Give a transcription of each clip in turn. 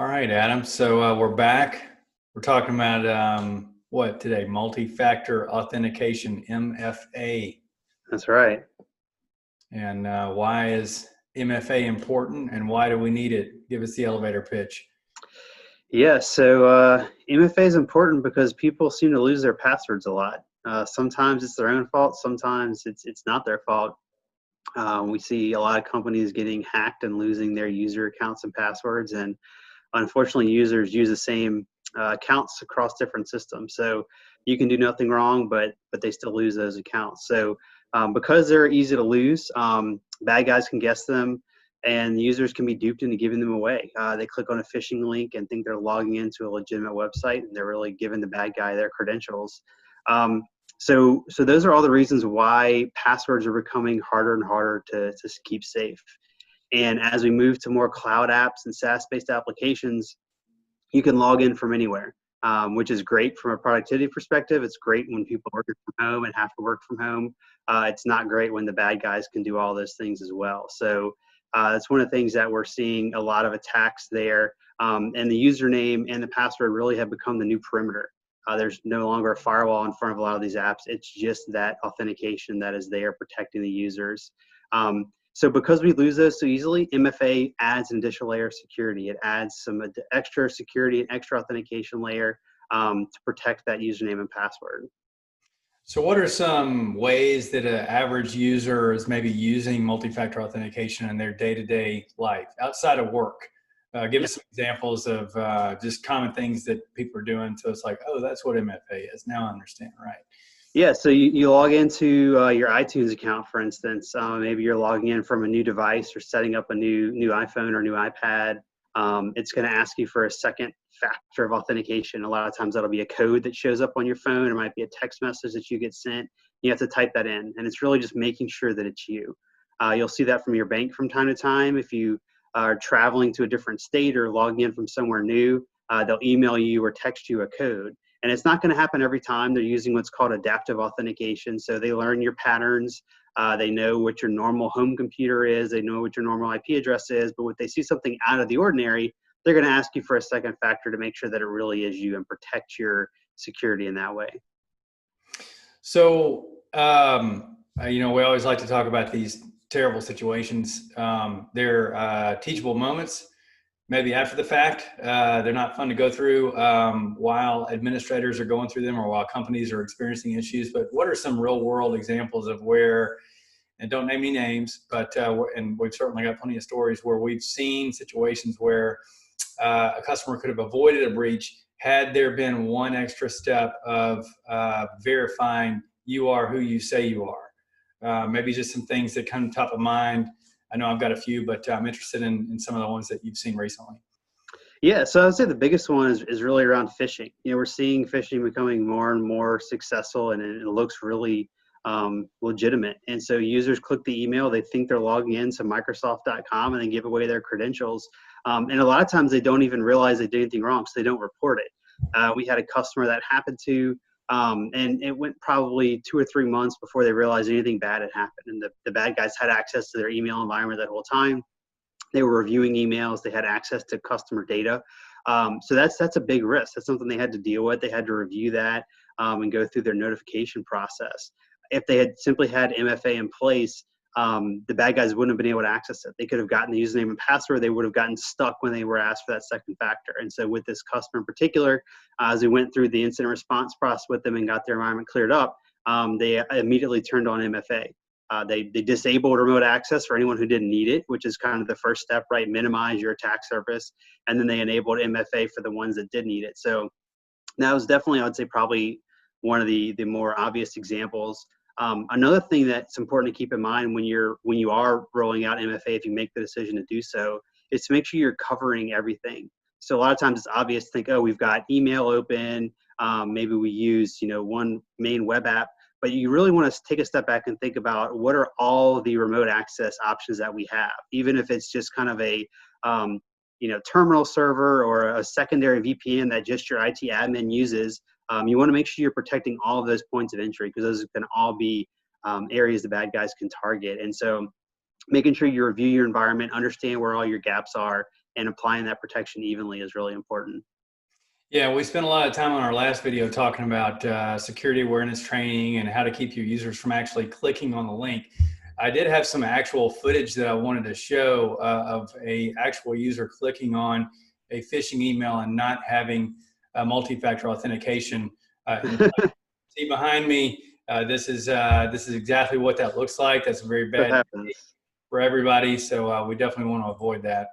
All right, Adam. So we're back. We're talking about what today? Multi-Factor Authentication, MFA. That's right. And why is MFA important and why do we need it? Give us the elevator pitch. Yeah, so MFA is important because people seem to lose their passwords a lot. Sometimes it's their own fault. Sometimes it's not their fault. We see a lot of companies getting hacked and losing their user accounts and passwords, and unfortunately, users use the same accounts across different systems. So you can do nothing wrong, but they still lose those accounts. So because they're easy to lose, bad guys can guess them, and users can be duped into giving them away. They click on a phishing link and think they're logging into a legitimate website, and they're really giving the bad guy their credentials. So those are all the reasons why passwords are becoming harder and harder to keep safe. And as we move to more cloud apps and SaaS-based applications, you can log in from anywhere, which is great from a productivity perspective. It's great when people are working from home and have to work from home. It's not great when the bad guys can do all those things as well. So that's one of the things that we're seeing a lot of attacks there. And the username and the password really have become the new perimeter. There's no longer a firewall in front of a lot of these apps. It's just that authentication that is there protecting the users. So because we lose those so easily, MFA adds an additional layer of security. It adds some extra security and extra authentication layer to protect that username and password. So what are some ways that an average user is maybe using multi-factor authentication in their day-to-day life outside of work? Give us some examples of just common things that people are doing. So it's like, oh, that's what MFA is. Now I understand, right? Yeah, so you log into your iTunes account, for instance. Maybe you're logging in from a new device or setting up a new iPhone or new iPad. It's going to ask you for a second factor of authentication. A lot of times that'll be a code that shows up on your phone. It might be a text message that you get sent. You have to type that in, and it's really just making sure that it's you. You'll see that from your bank from time to time. If you are traveling to a different state or logging in from somewhere new, they'll email you or text you a code. And it's not going to happen every time. They're using what's called adaptive authentication. So they learn your patterns. They know what your normal home computer is. They know what your normal IP address is. But when they see something out of the ordinary, they're going to ask you for a second factor to make sure that it really is you and protect your security in that way. So, we always like to talk about these terrible situations. They're teachable moments. Maybe after the fact, they're not fun to go through while administrators are going through them or while companies are experiencing issues. But what are some real world examples of where, and don't name any names, but and we've certainly got plenty of stories where we've seen situations where a customer could have avoided a breach had there been one extra step of verifying you are who you say you are. Maybe just some things that come top of mind. I know I've got a few, but I'm interested in some of the ones that you've seen recently. Yeah, so I'd say the biggest one is really around phishing. We're seeing phishing becoming more and more successful, and it looks really legitimate. And so users click the email, they think they're logging in to Microsoft.com, and they give away their credentials. And a lot of times they don't even realize they did anything wrong, so they don't report it. We had a customer that happened to, and it went probably 2 or 3 months before they realized anything bad had happened. And the bad guys had access to their email environment that whole time. They were reviewing emails. They had access to customer data. So that's a big risk. That's something they had to deal with. They had to review that and go through their notification process. If they had simply had MFA in place, the bad guys wouldn't have been able to access it. They could have gotten the username and password. They would have gotten stuck when they were asked for that second factor. And so with this customer in particular, as we went through the incident response process with them and got their environment cleared up, they immediately turned on MFA. They disabled remote access for anyone who didn't need it, which is kind of the first step, right? Minimize your attack surface. And then they enabled MFA for the ones that did need it. So that was definitely, I would say, probably one of the more obvious examples. Another thing that's important to keep in mind when you are rolling out MFA, if you make the decision to do so, is to make sure you're covering everything. So a lot of times it's obvious to think, oh, we've got email open, maybe we use one main web app, but you really want to take a step back and think about what are all the remote access options that we have, even if it's just kind of a terminal server or a secondary VPN that just your IT admin uses. You want to make sure you're protecting all of those points of entry, because those can all be areas the bad guys can target. And so making sure you review your environment, understand where all your gaps are, and applying that protection evenly is really important. Yeah, we spent a lot of time on our last video talking about security awareness training and how to keep your users from actually clicking on the link. I did have some actual footage that I wanted to show of a actual user clicking on a phishing email and not having multi-factor authentication in place. See behind me, this is exactly what that looks like. That's a very bad day for everybody, so we definitely want to avoid that.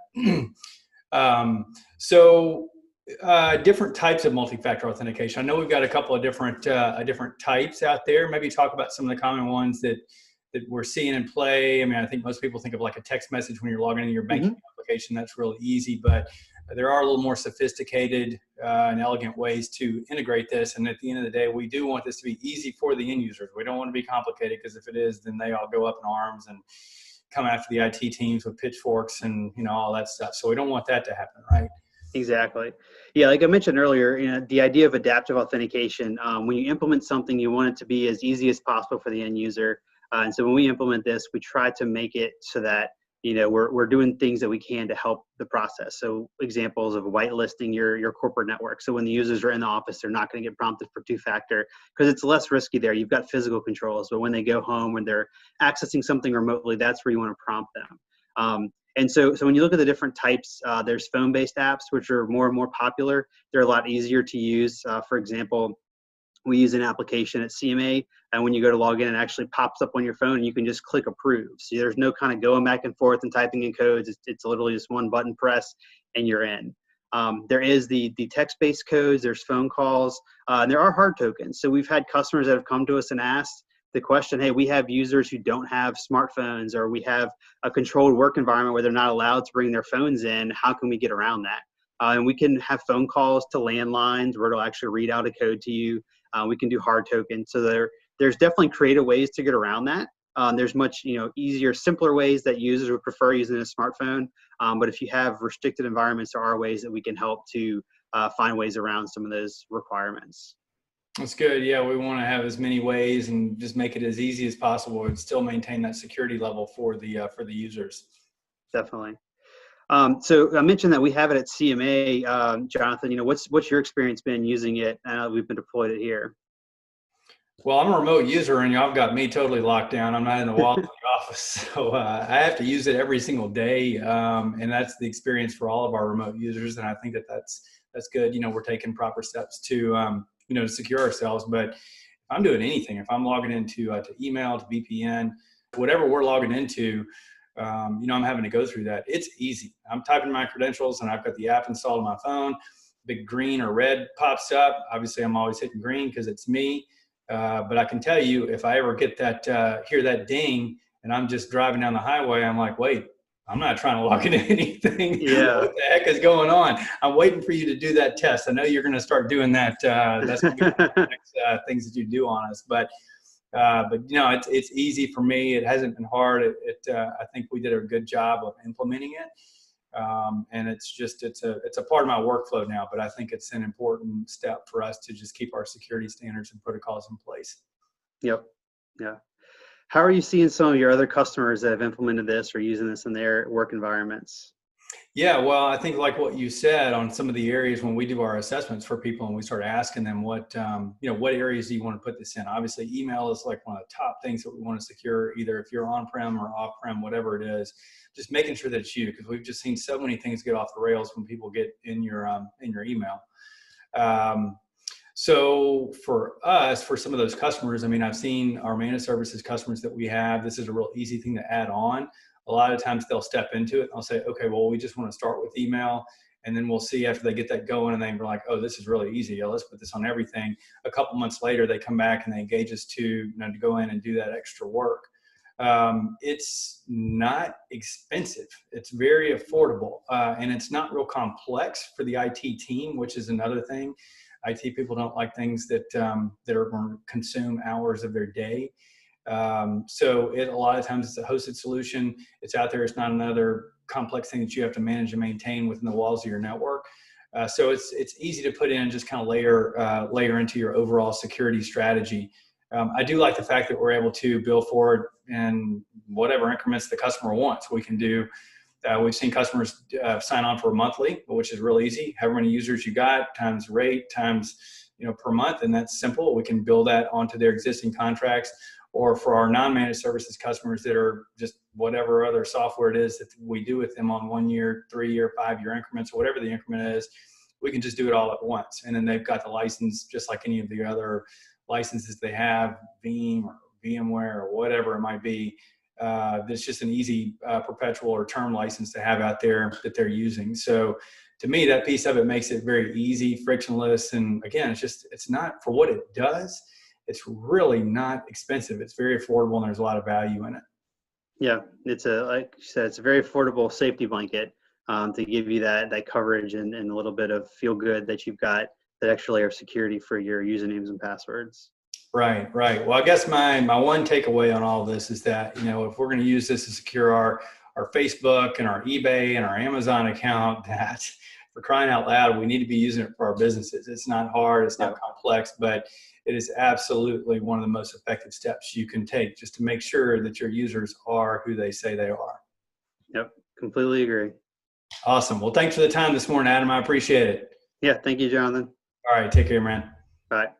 Different types of multi-factor authentication. I know we've got a couple of different types out there. Maybe talk about some of the common ones that we're seeing in play. I mean, I think most people think of like a text message when you're logging into your banking application. That's really easy, but there are a little more sophisticated and elegant ways to integrate this. And at the end of the day, we do want this to be easy for the end users. We don't want to be complicated, because if it is, then they all go up in arms and come after the IT teams with pitchforks and all that stuff. So we don't want that to happen, right? Exactly. Yeah, like I mentioned earlier, the idea of adaptive authentication, when you implement something, you want it to be as easy as possible for the end user. And so when we implement this, we try to make it so that we're doing things that we can to help the process. So examples of whitelisting your corporate network. So when the users are in the office, they're not going to get prompted for two-factor, because it's less risky there. You've got physical controls, but when they go home, when they're accessing something remotely, that's where you want to prompt them. And so when you look at the different types, there's phone-based apps, which are more and more popular. They're a lot easier to use. For example, we use an application at CMA, and when you go to log in, it actually pops up on your phone, and you can just click approve. So there's no kind of going back and forth and typing in codes. It's literally just one button press, and you're in. There is the text-based codes. There's phone calls, and there are hard tokens. So we've had customers that have come to us and asked the question, hey, we have users who don't have smartphones, or we have a controlled work environment where they're not allowed to bring their phones in. How can we get around that? And we can have phone calls to landlines where it'll actually read out a code to you. We can do hard tokens. So there's definitely creative ways to get around that. There's much easier, simpler ways that users would prefer using a smartphone. But if you have restricted environments, there are ways that we can help to find ways around some of those requirements. That's good. Yeah, we want to have as many ways and just make it as easy as possible and still maintain that security level for the users. Definitely. So I mentioned that we have it at CMA. Jonathan, what's your experience been using it? We've been deployed it here. Well, I'm a remote user, and y'all got me totally locked down. I'm not in the walls of the office, so I have to use it every single day, and that's the experience for all of our remote users. And I think that's good. We're taking proper steps to to secure ourselves. But if I'm doing anything, if I'm logging into to email, to VPN, whatever we're logging into, I'm having to go through that. It's easy. I'm typing my credentials, and I've got the app installed on my phone. Big green or red pops up. Obviously, I'm always hitting green because it's me. But I can tell you, if I ever get that, hear that ding, and I'm just driving down the highway, I'm like, wait, I'm not trying to log into anything. Yeah. What the heck is going on? I'm waiting for you to do that test. I know you're going to start doing that. That's going to be one of the next things that you do on us. But it's easy for me. It hasn't been hard. I think we did a good job of implementing it. And it's a part of my workflow now, but I think it's an important step for us to just keep our security standards and protocols in place. Yep. Yeah. How are you seeing some of your other customers that have implemented this or using this in their work environments? Yeah, well, I think like what you said on some of the areas when we do our assessments for people and we start asking them what areas do you want to put this in? Obviously, email is like one of the top things that we want to secure, either if you're on-prem or off-prem, whatever it is, just making sure that it's you, because we've just seen so many things get off the rails when people get in your email. So for us, for some of those customers, I mean, I've seen our managed services customers that we have, this is a real easy thing to add on. A lot of times they'll step into it and I'll say, okay, well, we just want to start with email. And then we'll see after they get that going and they're like, oh, this is really easy. Yeah, let's put this on everything. A couple months later, they come back and they engage us to go in and do that extra work. It's not expensive. It's very affordable. And it's not real complex for the IT team, which is another thing. IT people don't like things that are going to consume hours of their day. So a lot of times it's a hosted solution. It's out there. It's not another complex thing that you have to manage and maintain within the walls of your network. So it's easy to put in and just kind of layer into your overall security strategy. I do like the fact that we're able to bill for it in whatever increments the customer wants. We can do We've seen customers sign on for a monthly, which is real easy. However many users you got times rate times per month, and that's simple. We can build that onto their existing contracts. Or for our non-managed services customers that are just whatever other software it is that we do with them on 1 year, 3 year, 5 year increments, or whatever the increment is, we can just do it all at once. And then they've got the license just like any of the other licenses they have, Veeam or VMware or whatever it might be. It's just an easy perpetual or term license to have out there that they're using. So to me, that piece of it makes it very easy, frictionless. And again, it's not, for what it does, it's really not expensive. It's very affordable, and there's a lot of value in it. Yeah, it's like you said, it's a very affordable safety blanket to give you that coverage and a little bit of feel good that you've got that extra layer of security for your usernames and passwords. Right. Well, I guess my one takeaway on all of this is that, if we're going to use this to secure our Facebook and our eBay and our Amazon account, that for crying out loud, we need to be using it for our businesses. It's not hard, it's not complex, but it is absolutely one of the most effective steps you can take just to make sure that your users are who they say they are. Yep, completely agree. Awesome. Well, thanks for the time this morning, Adam. I appreciate it. Yeah, thank you, Jonathan. All right, take care, man. Bye.